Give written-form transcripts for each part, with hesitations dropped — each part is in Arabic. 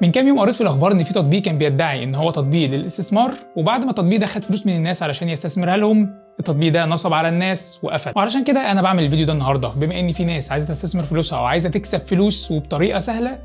من كام يوم قريت في الاخبار ان في تطبيق كان بيدعي ان هو تطبيق للاستثمار، وبعد ما التطبيق ده خد فلوس من الناس علشان يستثمرها لهم، التطبيق ده نصب على الناس وقفل. وعلشان كده انا بعمل الفيديو ده النهارده، بما ان في ناس عايزه تستثمر فلوسها او عايزه تكسب فلوس وبطريقه سهله،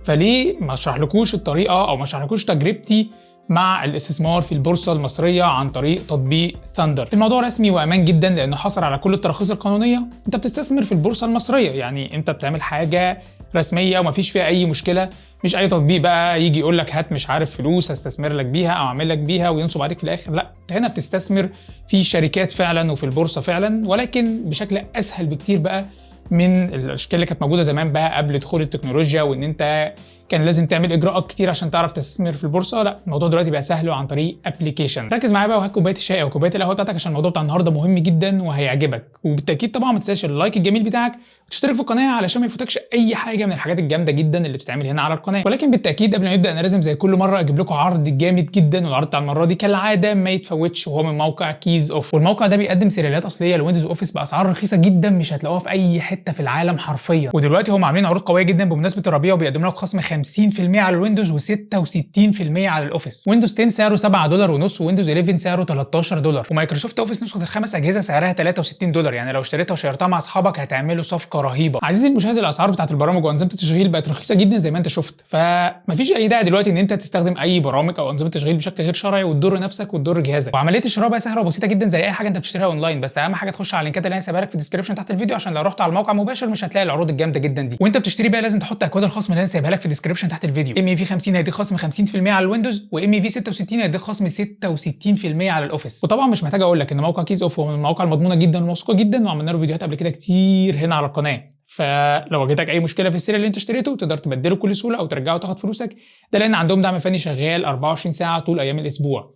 فليه ما اشرحلكوش الطريقه او ما اشرحلكوش تجربتي مع الاستثمار في البورصه المصريه عن طريق تطبيق ثاندر. الموضوع رسمي وامان جدا لانه حصل على كل التراخيص القانونيه. انت بتستثمر في البورصه المصريه، يعني انت بتعمل حاجه رسميه ومفيش فيها اي مشكله، مش اي تطبيق بقى يجي يقول لك هات مش عارف فلوس هستثمر لك بيها او اعمل لك بيها وينصب عليك في الاخر. لا، انت هنا بتستثمر في شركات فعلا وفي البورصه فعلا، ولكن بشكل اسهل بكتير بقى من الاشكال اللي كانت موجوده زمان بقى قبل دخول التكنولوجيا، وان انت كان لازم تعمل اجراءات كتير عشان تعرف تستثمر في البورصه. لا، الموضوع دلوقتي بقى سهل وعن طريق ابلكيشن. ركز معايا بقى وهات كوبايه الشاي او كوبايه القهوه بتاعتك عشان الموضوع بتاع النهارده مهم جدا وهيعجبك. وبالتاكيد طبعا ما تنساش اللايك الجميل بتاعك وتشترك في القناه علشان ما يفوتكش اي حاجه من الحاجات الجامده جدا اللي بتتعمل هنا على القناه. ولكن بالتاكيد قبل ما نبدا انا لازم زي كل مره اجيب لكم عرض جامد جدا، والعرض بتاع المره دي كالعاده ما يتفوتش، وهو من موقع كيز اوف. والموقع ده بيقدم سيريالات اصليه لويندوز اوفيس باسعار رخيصه جدا مش هتلاقوها في اي حته في العالم حرفيا. ودلوقتي هم عاملين عروض قويه جدا بمناسبه الربيع، وبيقدموا لك خصم 50% على الويندوز و66% على الاوفيس. ويندوز 10 سعره $7.5، ويندوز 11 سعره $13، ومايكروسوفت اوفيس نسخه الخمس اجهزه سعرها $63. يعني لو اشتريتها وشيرتها مع اصحابك هتعملوا صفقه رهيبه. عزيزي المشاهد، الاسعار بتاعت البرامج وانظمه التشغيل بقت رخيصه جدا زي ما انت شفت، فمفيش اي داعي دلوقتي ان انت تستخدم اي برامج او انظمه تشغيل بشكل غير شرعي وتضر نفسك وتضر جهازك. وعمليه الشراء بقى سهله وبسيطه جدا زي اي حاجه انت بتشتريها اونلاين، بس اهم حاجه تخش على اللينكات اللي انا سايبها لك في الديسكربشن تحت الفيديو، عشان لو رحت على الموقع مباشر مش هتلاقي العروض الجامده جدا دي. وانت بتشتري بقى لازم تحط اكواد الخصم اللي انا سايبها لك في الديسكربشن تحت الفيديو. ام اي في 50 هيديك خصم 50% على الويندوز، وام اي في 66 هيديك خصم 66% على الاوفيس. وطبعا مش محتاج اقول لك ان موقع كيز اوف هو من المواقع المضمونه جدا وموثوقه جدا، وعملنا له فيديوهات قبل كده كتير هنا على القناه. فلو واجهتك اي مشكله في السير اللي انت اشتريته تقدر تبدله بكل سهوله او ترجعه وتاخد فلوسك، ده لان عندهم دعم فني شغال 24 ساعه طول ايام الاسبوع.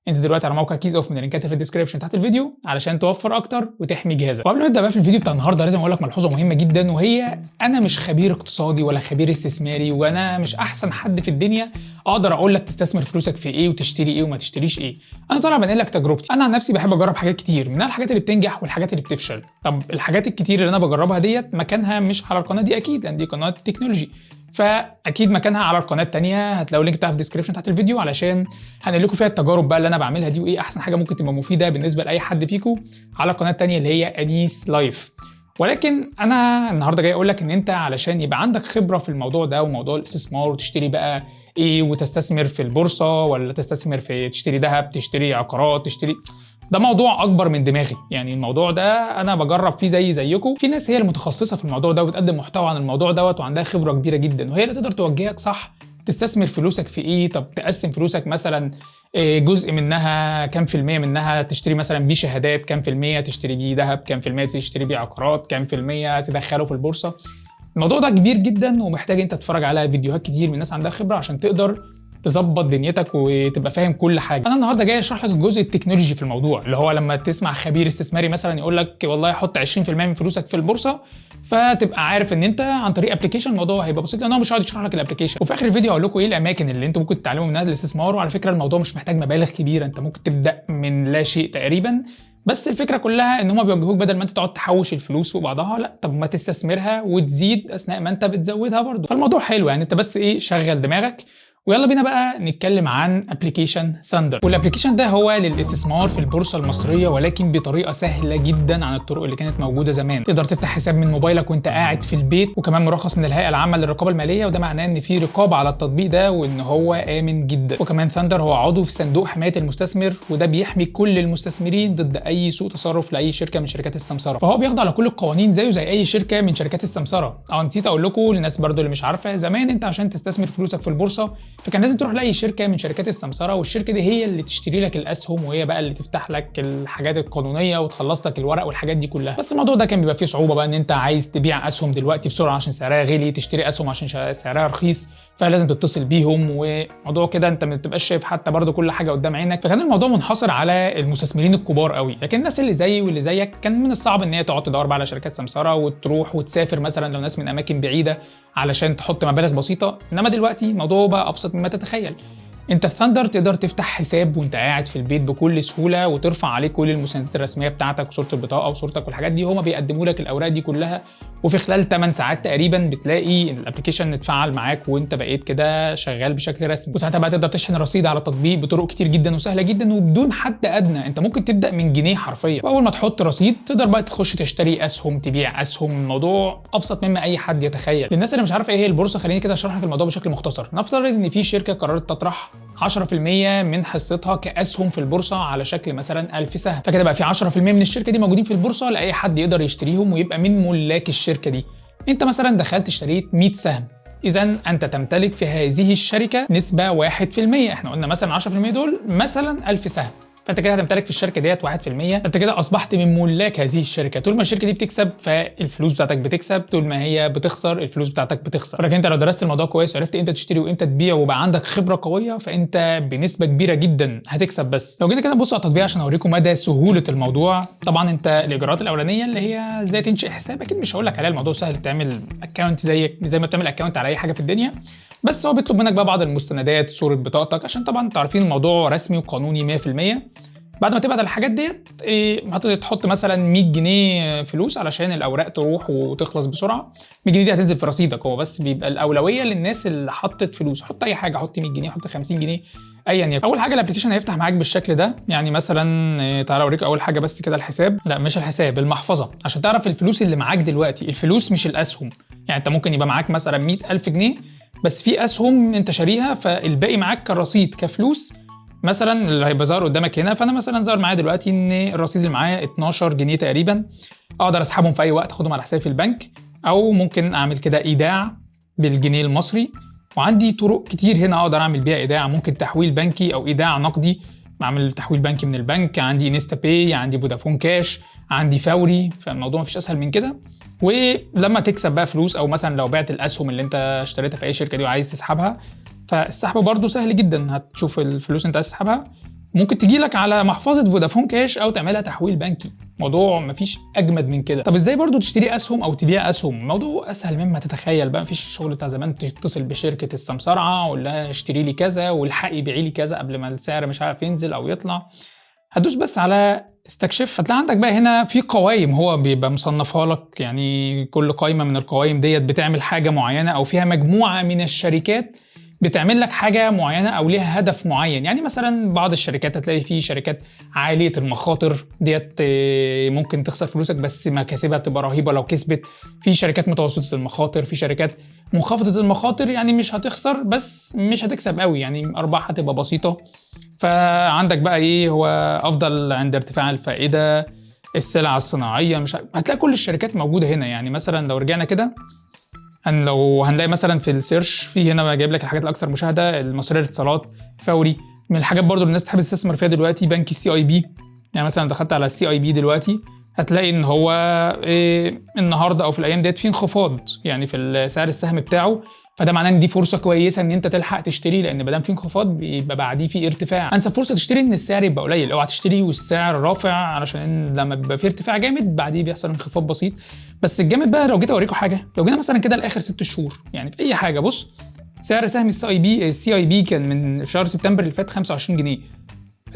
انزل دلوقتي على موقع كيز اوف من اللينكات في الديسكربشن تحت الفيديو علشان توفر اكتر وتحمي جهازك. وقبل ما نبدا بقى في الفيديو بتاع النهارده لازم اقول لك ملحوظه مهمه جدا، وهي انا مش خبير اقتصادي ولا خبير استثماري، وانا مش احسن حد في الدنيا اقدر اقول لك تستثمر فلوسك في ايه وتشتري ايه وما تشتريش ايه. انا طالع بنقل لك تجربتي. انا عن نفسي بحب اجرب حاجات كتير، منها الحاجات اللي بتنجح والحاجات اللي بتفشل. طب الحاجات الكتير اللي انا بجربها ديت مكانها مش على القناه دي اكيد، لان دي قناه تكنولوجي، فاكيد مكانها على القناه الثانيه. هتلاقوا اللينك بتاعها في الديسكربشن تحت الفيديو علشان هنقول لكم فيها التجارب بقى اللي انا بعملها دي، وايه احسن حاجه ممكن تبقى مفيده بالنسبه لاي حد فيكم على القناه الثانيه اللي هي انيس لايف. ولكن انا النهارده جاي اقول لك ان انت علشان يبقى عندك خبره في الموضوع ده وموضوع الاستثمار، وتشتري بقى ايه وتستثمر في البورصه ولا تستثمر في تشتري ذهب، تشتري عقارات، تشتري، ده موضوع اكبر من دماغي. يعني الموضوع ده انا بجرب فيه زيكم. في ناس هي المتخصصه في الموضوع ده وبتقدم محتوى عن الموضوع دوت وعندها خبره كبيره جدا، وهي اللي تقدر توجهك صح تستثمر فلوسك في ايه. طب تقسم فلوسك مثلا جزء منها كام في المية منها تشتري مثلا بيه شهادات، كام في المية تشتري بيه ذهب، كام في المية تشتري بيه عقارات، كام في المية تدخله في البورصه. الموضوع ده كبير جدا ومحتاج انت تتفرج على فيديوهات كتير من ناس عندها خبره عشان تقدر تظبط دنيتك وتبقى فاهم كل حاجه. انا النهارده جاي اشرح لك الجزء التكنولوجي في الموضوع، اللي هو لما تسمع خبير استثماري مثلا يقول لك والله حط 20% من فلوسك في البورصه، فتبقى عارف ان انت عن طريق ابلكيشن الموضوع هيبقى بسيط، لان هو مش هيقعد يشرح لك الابلكيشن. وفي اخر الفيديو هقول لكم ايه الاماكن اللي انتوا ممكن تتعلموا منها الاستثمار. وعلى فكره الموضوع مش محتاج مبالغ كبيره، انت ممكن تبدا من لا شيء تقريبا، بس الفكره كلها ان هم بيوجهوك بدل ما انت تقعد تحوش الفلوس فوق بعضها، لا طب ما تستثمرها وتزيد اثناء ما انت بتزودها برضه. فالموضوع حلو، يعني انت بس ايه شغل دماغك. ويلا بينا بقى نتكلم عن ابلكيشن ثاندر. والابلكيشن ده هو للاستثمار في البورصه المصريه، ولكن بطريقه سهله جدا عن الطرق اللي كانت موجوده زمان. تقدر تفتح حساب من موبايلك وانت قاعد في البيت، وكمان مرخص من الهيئه العامه للرقابه الماليه، وده معناه ان في رقابه على التطبيق ده وان هو امن جدا. وكمان ثاندر هو عضو في صندوق حمايه المستثمر، وده بيحمي كل المستثمرين ضد اي سوء تصرف لاي شركه من شركات السمسره، فهو بيخضع لكل القوانين زيه زي اي شركه من شركات السمسره. نسيت اقول لكم للناس برضو اللي مش عارفه، زمان انت عشان تستثمر فلوسك في البورصه فكان لازم تروح لاي شركه من شركات السمسره، والشركه دي هي اللي تشتري لك الاسهم، وهي بقى اللي تفتح لك الحاجات القانونيه وتخلص لك الورق والحاجات دي كلها. بس الموضوع ده كان بيبقى فيه صعوبه بقى، ان انت عايز تبيع اسهم دلوقتي بسرعه عشان سعرها غالي، تشتري اسهم عشان سعرها رخيص، فلازم تتصل بيهم، وموضوع كده انت ما بتبقاش شايف حتى برضو كل حاجه قدام عينك. فكان الموضوع منحصر على المستثمرين الكبار قوي، لكن الناس اللي زيي واللي زيك كان من الصعب ان هي تقعد تدور بقى على شركات سمسره وتروح وتسافر مثلا لو ناس من اماكن بعيده علشان تحط مبالغ بسيطه. انما دلوقتي الموضوع بقى ابسط مما تتخيل. انت في ثاندر تقدر تفتح حساب وانت قاعد في البيت بكل سهوله، وترفع عليه كل المستندات الرسميه بتاعتك وصوره البطاقه وصورتك والحاجات دي. هما بيقدموا لك الاوراق دي كلها وفي خلال 8 ساعات تقريبا بتلاقي الابلكيشن اتفعل معاك وانت بقيت كده شغال بشكل رسمي. وساعتها بقى تقدر تشحن رصيد على التطبيق بطرق كتير جدا وسهله جدا وبدون حد ادنى. انت ممكن تبدا من جنيه حرفيا، واول ما تحط رصيد تقدر بقى تخش تشتري اسهم، تبيع اسهم. الموضوع ابسط مما اي حد يتخيل. للناس اللي مش عارفه ايه هي البورصه، خليني كده اشرح لك الموضوع بشكل مختصر. نفترض ان في شركه قررت تطرح 10% من حصتها كاسهم في البورصه على شكل مثلا 1000 سهم، فكده بقى في 10% من الشركه دي موجودين في البورصه لاي حد يقدر يشتريهم ويبقى من ملاك الشركه دي. انت مثلا دخلت اشتريت 100 سهم، اذا انت تمتلك في هذه الشركه نسبه 1%. احنا قلنا مثلا 10% دول مثلا 1000 سهم، فانت كده هتمتلك في الشركه ديت 1%. انت كده اصبحت من ملاك هذه الشركه. طول ما الشركه دي بتكسب فالفلوس بتاعتك بتكسب، طول ما هي بتخسر الفلوس بتاعتك بتخسر. لكن انت لو درست الموضوع كويس وعرفت امتى تشتري وامتى تبيع وبقى عندك خبره قويه، فانت بنسبه كبيره جدا هتكسب. بس لو جينا كده نبص على التطبيق عشان اوريكم مدى سهوله الموضوع. طبعا انت الاجراءات الاولانيه اللي هي ازاي تنشئ حساب، اكيد مش هقول لك عليها، الموضوع سهل، تعمل اكونت زي ما بتعمل اكونت على اي حاجه في الدنيا. بس هو بيطلب منك بقى بعض المستندات، صوره بطاقتك، عشان طبعا انتوا عارفين الموضوع رسمي وقانوني 100%. بعد ما تبعت الحاجات ديت هتحط مثلا 100 جنيه فلوس علشان الاوراق تروح وتخلص بسرعه. 100 جنيه دي هتنزل في رصيدك، هو بس بيبقى الاولويه للناس اللي حطت فلوس. حط اي حاجه، حط 100 جنيه، حط 50 جنيه، ايا يكن. اول حاجه الابلكيشن هيفتح معاك بالشكل ده. يعني مثلا تعالى اوريك اول حاجه بس كده الحساب، لا مش الحساب، المحفظه، عشان تعرف الفلوس اللي معاك دلوقتي. الفلوس مش الاسهم. يعني انت ممكن يبقى معاك مثلا 100,000 جنيه بس في اسهم انت شاريها، فالباقي معاك كرصيد كفلوس مثلا اللي هيبقى ظاهر قدامك هنا. فانا مثلا ظاهر معايا دلوقتي ان الرصيد اللي معايا 12 جنيه تقريبا، اقدر اسحبهم في اي وقت، اخدهم على حسابي في البنك، او ممكن اعمل كده ايداع بالجنيه المصري. وعندي طرق كتير هنا اقدر اعمل بيها ايداع، ممكن تحويل بنكي او ايداع نقدي، اعمل تحويل بنكي من البنك، عندي انستا باي، عندي فودافون كاش، عندي فوري. فالموضوع مفيش اسهل من كده. ولما تكسب بقى فلوس، او مثلا لو بعت الاسهم اللي انت اشتريتها في اي شركه دي وعايز تسحبها، فالسحب برضو سهل جدا. هتشوف الفلوس انت عايز تسحبها، ممكن تجي لك على محفظه فودافون كاش او تعملها تحويل بنكي. موضوع مفيش اجمد من كده. طب ازاي برضو تشتري اسهم او تبيع اسهم؟ الموضوع اسهل مما تتخيل بقى. مفيش الشغل بتاع زمان تتصل بشركه السمسرعه ولا اشتري لي كذا والحقي بيعي لي كذا قبل ما السعر مش عارف ينزل او يطلع. هتدوس بس على استكشف، هتلاقي عندك بقى هنا في قوائم هو بيبقى مصنفها لك. يعني كل قائمه من القوائم ديت بتعمل حاجه معينه، او فيها مجموعه من الشركات بتعمل لك حاجه معينه او ليها هدف معين. يعني مثلا بعض الشركات هتلاقي في شركات عاليه المخاطر ديت ممكن تخسر فلوسك بس مكاسبها بتبقى رهيبه لو كسبت. في شركات متوسطه المخاطر، في شركات منخفضه المخاطر، يعني مش هتخسر بس مش هتكسب قوي، يعني ارباحها هتبقى بسيطه. فعندك بقى ايه هو افضل عند ارتفاع الفائده، السلع الصناعيه، مش هتلاقي كل الشركات موجوده هنا. يعني مثلا لو رجعنا كده لو هنلاقي مثلا في السيرش في هنا جايب لك الحاجات الاكثر مشاهده، المصرية للاتصالات، فوري. من الحاجات برضو اللي الناس بتحب تستثمر فيها دلوقتي بنك السي اي بي. يعني مثلا دخلت على السي اي بي دلوقتي هتلاقي ان هو النهارده او في الايام ديت في انخفاض يعني في سعر السهم بتاعه. فده معناه ان دي فرصه كويسه ان انت تلحق تشتري، لان ما دام في انخفاض بيبقى بعديه في ارتفاع. انسب فرصه تشتري ان السعر يبقى قليل، اوعى تشتري والسعر رافع، علشان لما بيبقى في ارتفاع جامد بعديه بيحصل انخفاض بسيط. بس الجامد بقى لو جيت اوريكم حاجه، لو جينا مثلا كده لاخر 6 شهور يعني في اي حاجه، بص سعر سهم السي اي بي كان من شهر سبتمبر اللي فات 25 جنيه،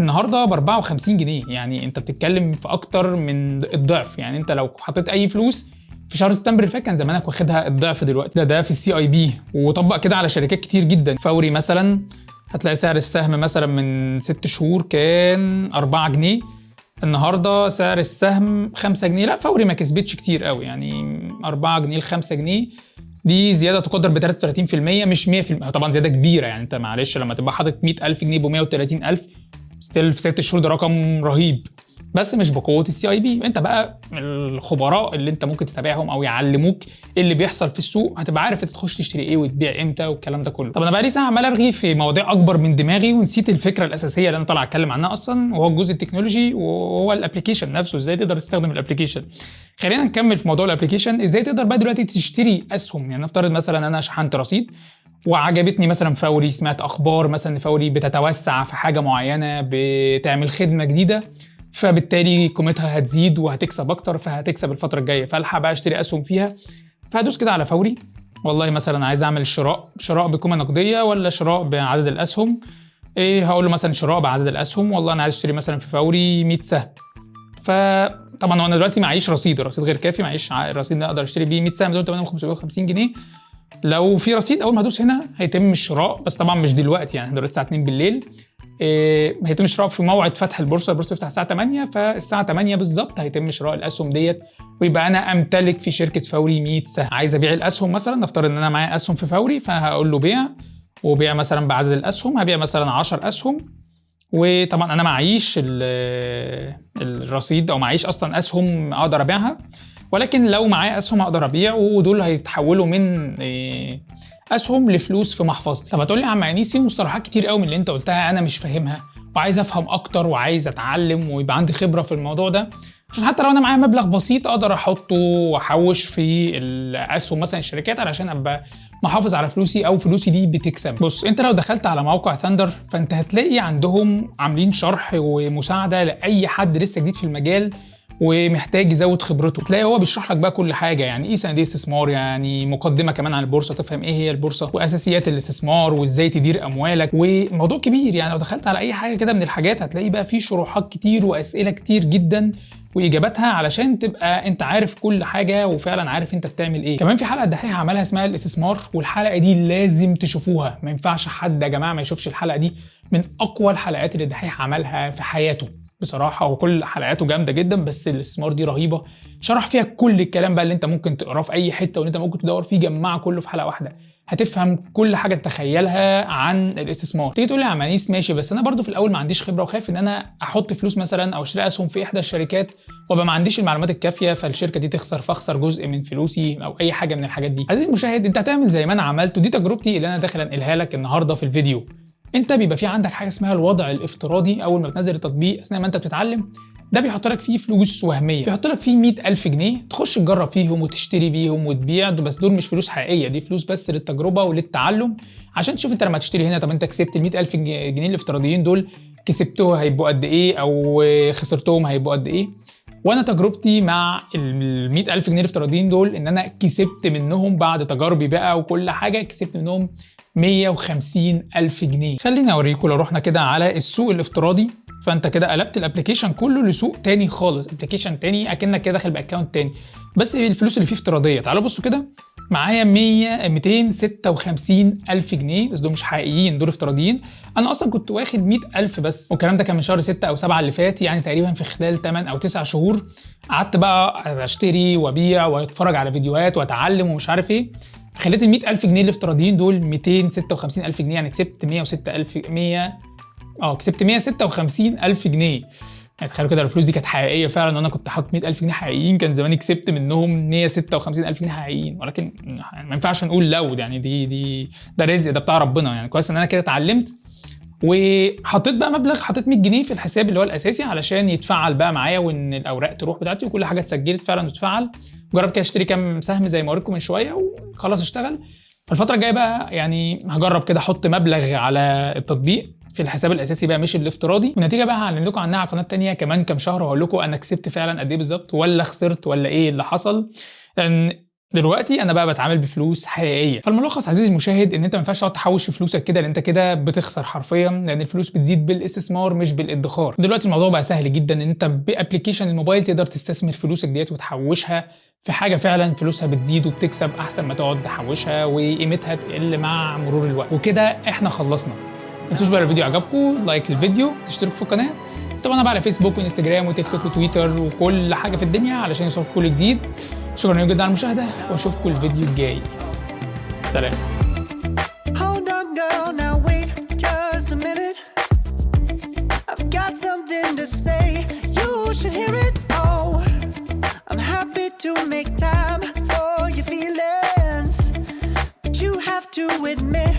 النهارده ب 54 جنيه. يعني انت بتتكلم في اكتر من الضعف. يعني انت لو حطيت اي فلوس في شهر سبتمبر اللي فات كان زمانك واخدها الضعف دلوقتي. ده في السي اي بي، وطبق كده على شركات كتير جدا. فوري مثلا هتلاقي سعر السهم مثلا من 6 شهور كان 4 جنيه، النهارده سعر السهم 5 جنيه. لا فوري ما كسبتش كتير قوي، يعني 4 جنيه ل 5 جنيه دي زياده تقدر ب 33% مش 100%. طبعا زياده كبيره، يعني انت معلش لما تبقى حاطط 100,000 جنيه ب 130,000 ستيل في 6 شهور ده رقم رهيب، بس مش بقوه السي اي بي. انت بقى الخبراء اللي انت ممكن تتابعهم او يعلموك ايه اللي بيحصل في السوق، هتبقى عارف انت تخش تشتري ايه وتبيع امتى والكلام ده كله. طب انا بقى لي ساعه عمال ارغي في مواضيع اكبر من دماغي ونسيت الفكره الاساسيه اللي انا طالع اتكلم عنها اصلا، وهو الجزء التكنولوجي وهو الابلكيشن نفسه، ازاي تقدر تستخدم الابلكيشن. خلينا نكمل في موضوع الابلكيشن. ازاي تقدر بقى دلوقتي تشتري اسهم؟ يعني نفترض مثلا انا شحنت رصيد وعجبتني مثلا فوري، سمعت اخبار مثلا ان فوري بتتوسع في حاجه معينه، بتعمل خدمه جديده، فبالتالي قيمتها هتزيد وهتكسب اكتر، فهتكسب الفتره الجايه، فالحق بقى اشتري اسهم فيها. فهدوس كده على فوري، والله مثلا عايز اعمل شراء بقيمه نقديه ولا شراء بعدد الاسهم. ايه هقول له مثلا شراء بعدد الاسهم، والله انا عايز اشتري مثلا في فوري 100 سهم. طبعا انا دلوقتي معيش رصيد، الرصيد غير كافي، معيش رصيد ان اقدر اشتري بيه 100 سهم دول 8550 جنيه. لو في رصيد اول ما ادوس هنا هيتم الشراء، بس طبعا مش دلوقتي، يعني دلوقتي الساعه 2 بالليل. هيتم الشراء في موعد فتح البورصه تفتح الساعه 8، فالساعه 8 بالظبط هيتم شراء الاسهم ديت، ويبقى انا امتلك في شركه فوري 100 سهم. عايز ابيع الاسهم مثلا، نفترض ان انا معايا اسهم في فوري، فهقول له بيع، وبيع مثلا بعدد الاسهم، هبيع مثلا 10 اسهم. وطبعا انا معيش الرصيد او معيش اصلا اسهم اقدر ابيعها، ولكن لو معايا اسهم اقدر ابيع، ودول هيتحولوا من اسهم لفلوس في محفظتي. طب هتقول لي يا عم انيس في مصطلحات كتير قوي من اللي انت قلتها انا مش فاهمها، وعايز افهم اكتر وعايز اتعلم ويبقى عندي خبره في الموضوع ده، عشان حتى لو انا معايا مبلغ بسيط اقدر احطه واحوش في الاسهم مثلا الشركات علشان ابقى محافظ على فلوسي او فلوسي دي بتكسب. بص انت لو دخلت على موقع ثاندر فانت هتلاقي عندهم عاملين شرح ومساعده لاي حد لسه جديد في المجال ومحتاج يزود خبرته. تلاقي هو بيشرح لك بقى كل حاجه، يعني ايه صناديق استثمار، يعني مقدمه كمان عن البورصه تفهم ايه هي البورصه، واساسيات الاستثمار وازاي تدير اموالك، وموضوع كبير. يعني لو دخلت على اي حاجه كده من الحاجات هتلاقي بقى فيه شروحات كتير واسئله كتير جدا واجاباتها، علشان تبقى انت عارف كل حاجه وفعلا عارف انت بتعمل ايه. كمان في حلقه الدحيح عملها اسمها الاستثمار، والحلقه دي لازم تشوفوها، ما ينفعش حد يا جماعه ما يشوفش الحلقه دي، من اقوى الحلقات اللي الدحيح عملها في حياته بصراحه، وكل حلقاته جامده جدا، بس الاستثمار دي رهيبه. شرح فيها كل الكلام بقى اللي انت ممكن تقراه في اي حته واللي انت ممكن تدور فيه، جمعه كله في حلقه واحده، هتفهم كل حاجه تتخيلها عن الاستثمار. تيجي تقول لي يا عم انيس ماشي، بس انا برضو في الاول ما عنديش خبره وخايف ان انا احط فلوس مثلا او اشتري اسهم في احدى الشركات وابقى ما عنديش المعلومات الكافيه فالشركه دي تخسر، فاخسر جزء من فلوسي او اي حاجه من الحاجات دي. عزيزي المشاهد انت هتعمل زي ما انا عملت، ودي تجربتي اللي انا داخل انقلها لك النهارده في الفيديو. انت بيبقى في عندك حاجه اسمها الوضع الافتراضي، اول ما بتنزل التطبيق اثناء ما انت بتتعلم ده بيحط لك فيه فلوس وهميه، بيحط لك فيه 100,000 جنيه تخش تجرب فيهم وتشتري بيهم وتبيع، بس دول مش فلوس حقيقيه، دي فلوس بس للتجربه وللتعلم، عشان تشوف انت لما تشتري هنا طب انت كسبت ال 100,000 جنيه الافتراضيين دول كسبتهم هيبقوا قد ايه او خسرتهم هيبقوا قد ايه. وانا تجربتي مع ال 100,000 جنيه الافتراضيين دول ان انا كسبت منهم بعد تجاربي بقى وكل حاجه، كسبت منهم 150,000 جنيه. خليني اوريكم، لو رحنا كده على السوق الافتراضي فانت كده قلبت الابلكيشن كله لسوق تاني خالص، ابلكيشن تاني اكنك كده داخل باكونت تاني، بس الفلوس اللي فيه افتراضيه. تعالوا بصوا كده، معايا 256,000 جنيه، بس دول مش حقيقيين، دول افتراضيين. انا اصلا كنت واخد 100,000 بس، والكلام ده كان من شهر 6 أو 7 اللي فات، يعني تقريبا في خلال 8 أو 9 شهور قعدت بقى اشتري وابيع واتفرج على فيديوهات واتعلم ومش عارف ايه، خليت ال 100,000 جنيه الافتراضيين دول 256,000 جنيه، يعني كسبت 156,000 جنيه. يعني تخيلوا كده الفلوس دي كانت حقيقيه فعلا، وانا كنت حاطط 100,000 جنيه حقيقيين، كان زماني كسبت منهم 156,000 جنيه حقيقيين، ولكن ما ينفعش نقول لو، يعني ده رزق، ده بتاع ربنا. يعني كويس ان انا كده اتعلمت وحطيت بقى مبلغ، حطيت 100 جنيه في الحساب اللي هو الاساسي علشان يتفعل بقى معايا، وان الاوراق تروح بتاعتي وكل حاجه اتسجلت فعلا وتتفعل. جربت كده اشتري كام سهم زي ما اوريكم من شويه وخلاص اشتغل. فالفتره الجايه بقى يعني هجرب كده احط مبلغ على التطبيق في الحساب الاساسي بقى مش الافتراضي، والنتيجه بقى هعلن لكم عنها على قناه تانيه كمان كام شهر، وهقول لكم انا كسبت فعلا قد ايه بالظبط ولا خسرت ولا ايه اللي حصل، لان دلوقتي انا بقى بتعامل بفلوس حقيقيه. فالملخص عزيزي المشاهد ان انت ما ينفعش تقعد تحوش في فلوسك كده، لان انت كده بتخسر حرفيا، لان الفلوس بتزيد بالاستثمار مش بالادخار. دلوقتي الموضوع بقى سهل جدا ان انت بابلكيشن الموبايل تقدر تستثمر فلوسك ديت وتحوشها في حاجه فعلا فلوسها بتزيد وبتكسب احسن ما تقعد تحوشها وقيمتها تقل مع مرور الوقت. وكده احنا خلصنا. ما تنسوش بقى الفيديو عجبكم لايك للفيديو، تشتركوا في القناه، طبعا بقى على فيسبوك وانستجرام وتيك توك وتويتر وكل حاجه في الدنيا علشان يوصلكم كل جديد. شكرا جدا على المشاهده واشوفكم الفيديو الجاي. سلام. To make time for your feelings, but you have to admit